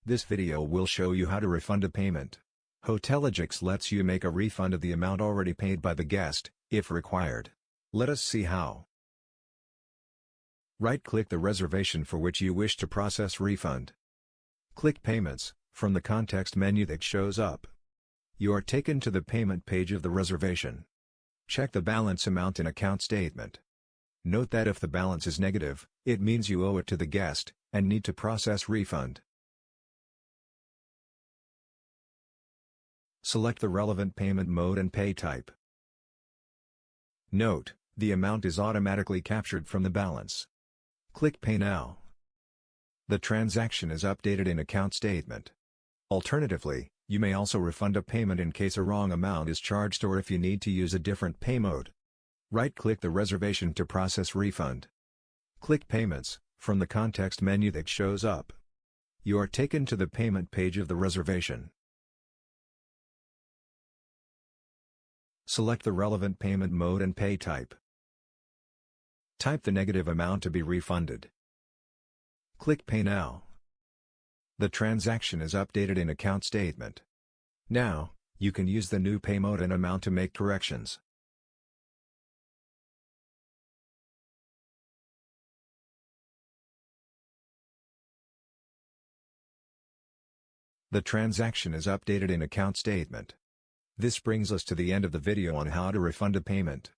This video will show you how to refund a payment. Hotelogix lets you make a refund of the amount already paid by the guest, if required. Let us see how. Right-click the reservation for which you wish to process refund. Click Payments, from the context menu that shows up. You are taken to the payment page of the reservation. Check the balance amount in account statement. Note that if the balance is negative, it means you owe it to the guest, and need to process refund. Select the relevant payment mode and pay type. Note, the amount is automatically captured from the balance. Click Pay Now. The transaction is updated in account statement. Alternatively, you may also refund a payment in case a wrong amount is charged or if you need to use a different pay mode. Right-click the reservation to process refund. Click Payments, from the context menu that shows up. You are taken to the payment page of the reservation. Select the relevant payment mode and pay type. Type the negative amount to be refunded. Click Pay Now. The transaction is updated in account statement. Now, you can use the new pay mode and amount to make corrections. The transaction is updated in account statement. This brings us to the end of the video on how to refund a payment.